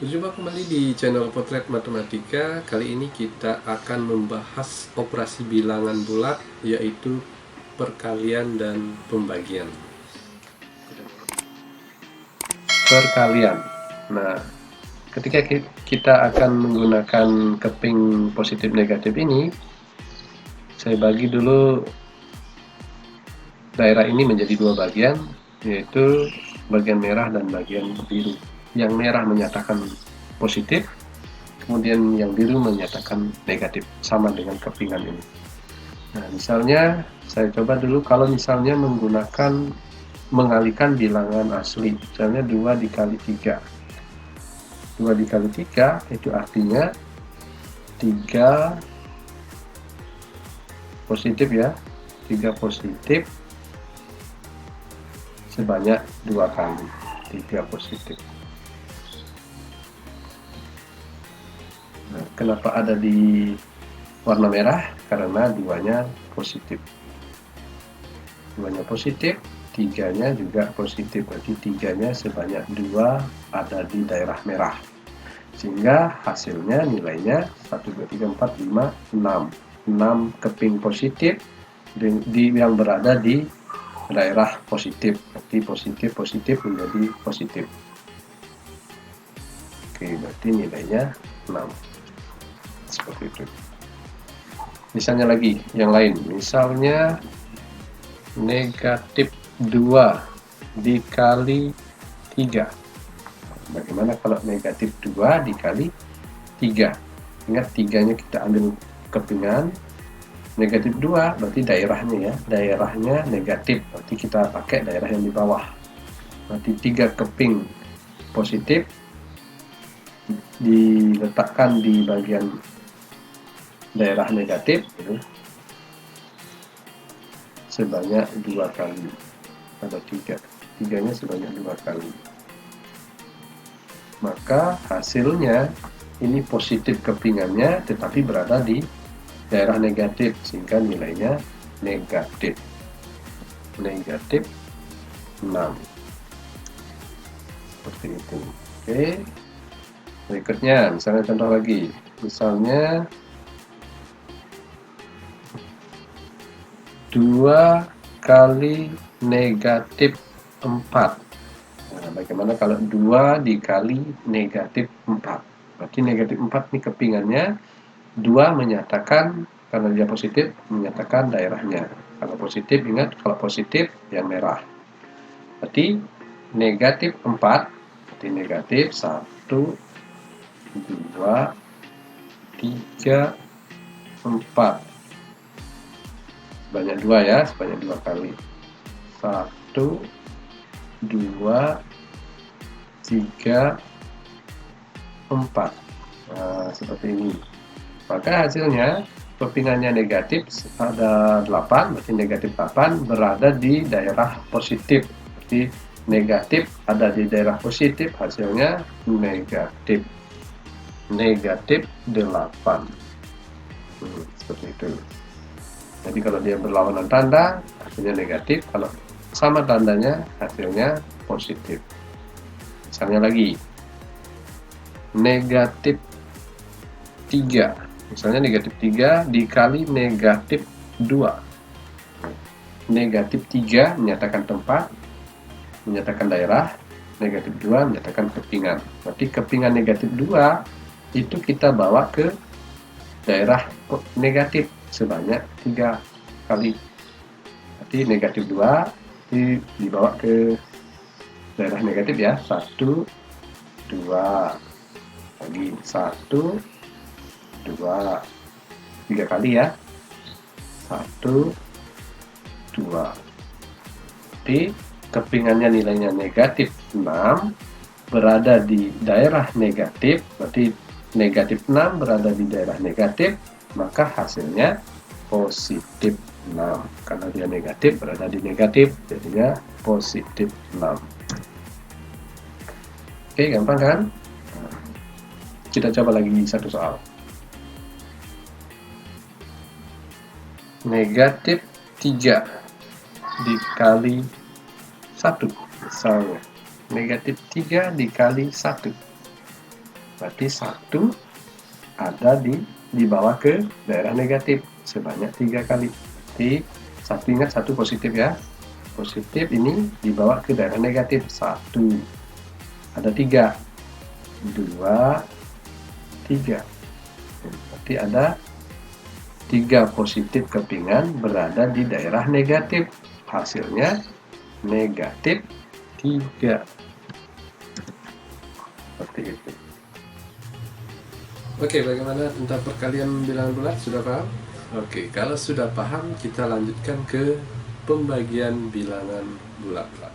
Berjumpa kembali di channel Potret Matematika. Kali ini kita akan membahas operasi bilangan bulat, yaitu perkalian dan pembagian. Perkalian. Nah, ketika kita akan menggunakan keping positif negatif ini, saya bagi dulu daerah ini menjadi dua bagian, yaitu bagian merah dan bagian biru. Yang merah menyatakan positif, kemudian yang biru menyatakan negatif, sama dengan kepingan ini. Nah, misalnya saya coba dulu kalau misalnya mengalihkan bilangan asli, misalnya 2 dikali 3. 2 dikali 3 itu artinya 3 positif ya, 3 positif sebanyak 2 kali, 3 positif. Nah, kenapa ada di warna merah? Karena duanya positif. Duanya positif, tiganya juga positif, berarti tiganya sebanyak 2 ada di daerah merah, sehingga hasilnya nilainya 1, 2, 3, 4, 5, 6 keping positif yang berada di daerah positif, berarti positif menjadi positif. Oke, berarti nilainya 6, seperti itu. Misalnya lagi yang lain, misalnya negatif 2 dikali 3. Bagaimana kalau negatif 2 dikali 3? Ingat, tiganya kita ambil kepingan, negatif 2 berarti daerahnya ya, daerahnya negatif, berarti kita pakai daerah yang di bawah. Berarti 3 keping positif diletakkan di bagian daerah negatif gitu, sebanyak 2 kali. Ada 3, tiganya sebanyak 2 kali. Maka hasilnya ini positif kepingannya tetapi berada di daerah negatif, sehingga nilainya negatif 6, seperti itu. Oke, berikutnya misalnya contoh lagi, misalnya 2 kali negatif 4. Nah, bagaimana kalau 2 dikali negatif 4? Berarti negatif 4 ini kepingannya, 2 menyatakan, karena dia positif, menyatakan daerahnya. Kalau positif, ingat, kalau positif yang merah. Berarti negatif 4, berarti negatif 1, 2, 3, 4. Sebanyak 2 ya, sebanyak 2 kali. 1, 2, 3, 4. Nah, seperti ini. Maka hasilnya kepingannya negatif ada 8, berarti negatif 8 berada di daerah positif. Berarti negatif ada di daerah positif, hasilnya negatif 8. Seperti itu. Jadi kalau dia berlawanan tanda, hasilnya negatif. Kalau sama tandanya, hasilnya positif. Misalnya lagi, negatif 3. Misalnya negatif 3 dikali negatif 2. Negatif 3 menyatakan tempat, menyatakan daerah. Negatif 2 menyatakan kepingan. Berarti kepingan negatif 2 itu kita bawa ke daerah negatif sebanyak 3 kali. Berarti negatif 2 dibawa ke daerah negatif ya. 1, 2, lagi 1, 2, 3 kali ya. 1, 2. Jadi kepingannya nilainya negatif 6, berada di daerah negatif, berarti negatif 6 berada di daerah negatif, maka hasilnya positif 6. Karena dia negatif, berada di negatif, jadinya positif 6. Oke, gampang kan? Kita coba lagi satu soal. Negatif 3 dikali 1, misalnya negatif 3 dikali 1. berarti 1 ada dibawa ke daerah negatif sebanyak 3 kali. Berarti ingat 1 positif ya. Positif ini dibawa ke daerah negatif 1. Ada 3. 2, 3. Berarti ada 3 positif kepingan berada di daerah negatif. Hasilnya negatif 3. Seperti itu. Oke, bagaimana tentang perkalian bilangan bulat? Sudah paham? Oke, kalau sudah paham, kita lanjutkan ke pembagian bilangan bulat-bulat.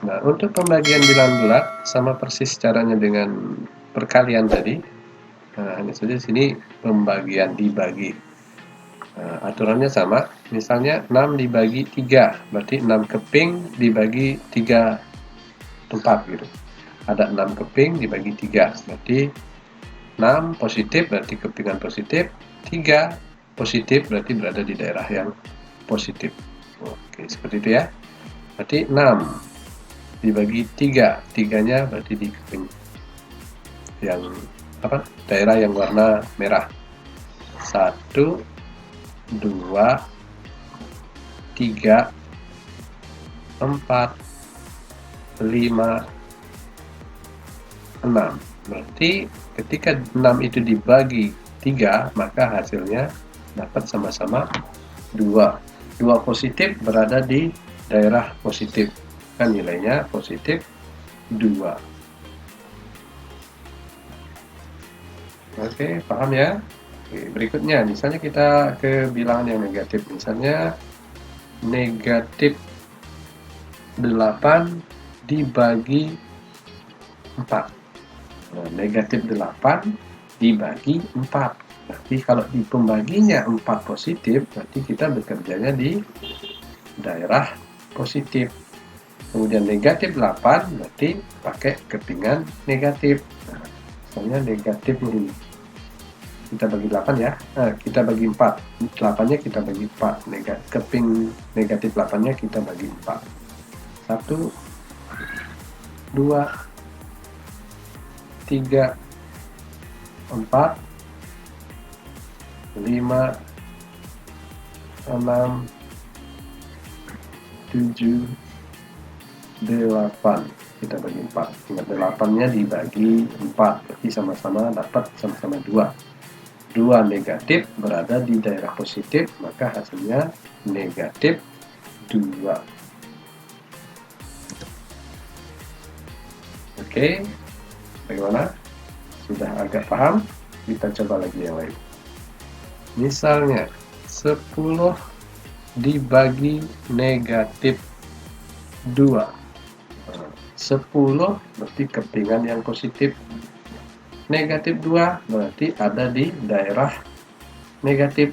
Nah, untuk pembagian bilangan bulat sama persis caranya dengan perkalian tadi. Nah, hanya saja sini pembagian dibagi. Aturannya sama. Misalnya 6 dibagi 3, berarti 6 keping dibagi 3 tempat gitu. Ada 6 keping dibagi 3, berarti 6 positif berarti kepingan positif, 3 positif berarti berada di daerah yang positif. Oke, seperti itu ya. Berarti 6 dibagi 3, 3-nya berarti di keping yang daerah yang warna merah. 1, 2, 3, 4, 5, 6. Berarti ketika 6 itu dibagi 3, maka hasilnya dapat sama-sama 2. 2 positif berada di daerah positif. Kan nilainya positif 2. Oke, paham ya? Oke, berikutnya, misalnya kita ke bilangan yang negatif. Misalnya negatif 8 dibagi 4. Nah, negatif 8 dibagi 4. Berarti kalau di pembaginya 4 positif, berarti kita bekerjanya di daerah positif. Kemudian negatif 8 berarti pakai kepingan negatif. Nah, misalnya negatif ini kita bagi 8 ya. Nah, kita bagi 4. 8-nya kita bagi 4. Keping negatif 8-nya kita bagi 4. 1, 2, 3, 4, 5, 6, 7, 8. Kita bagi 4. Ingat 8-nya dibagi 4. Berarti sama-sama dapat sama-sama 2. 2 negatif berada di daerah positif, maka hasilnya negatif 2. Oke, bagaimana? Sudah agak paham? Kita coba lagi yang lain. Misalnya 10 dibagi negatif 2. 10 berarti kepingan yang positif. Negatif 2 berarti ada di daerah negatif.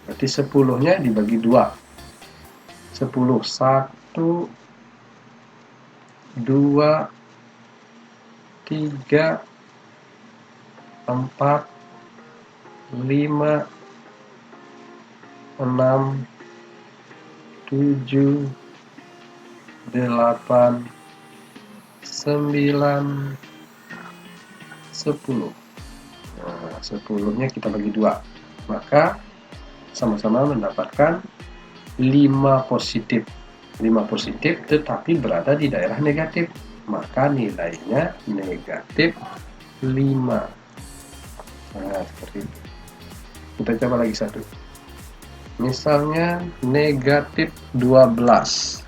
Berarti 10-nya dibagi 2. 10, 1, 2, 3, 4, 5, 6, 7, 8, 9, 10. Nah, 10-nya kita bagi 2. Maka sama-sama mendapatkan 5 positif. 5 positif tetapi berada di daerah negatif. Maka nilainya negatif 5. Nah, seperti itu. Kita coba lagi satu. Misalnya negatif 12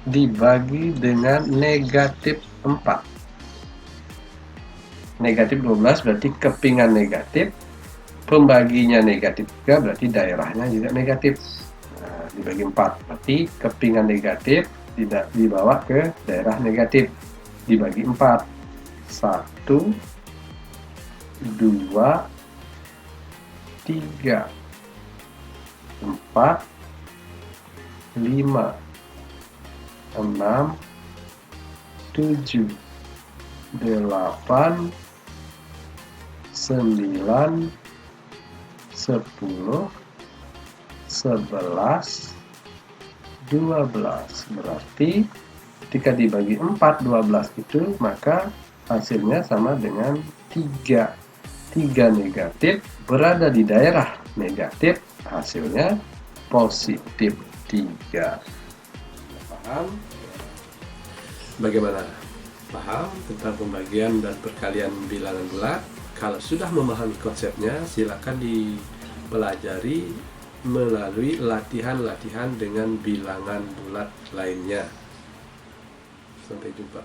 dibagi dengan negatif 4. Negatif 12 berarti kepingan negatif, pembaginya negatif juga berarti daerahnya juga negatif. Nah, dibagi 4 berarti kepingan negatif tidak dibawa ke daerah negatif, dibagi 4. 1, 2, 3, 4, 5, 6, 7, 8, 9, 10, 11, 12. Berarti ketika dibagi 4, 12 itu, maka hasilnya sama dengan 3. 3 negatif berada di daerah negatif, hasilnya positif 3. Paham? Bagaimana? Paham tentang pembagian dan perkalian bilangan bulat? Kalau sudah memahami konsepnya, silakan dipelajari melalui latihan-latihan dengan bilangan bulat lainnya. Sampai jumpa.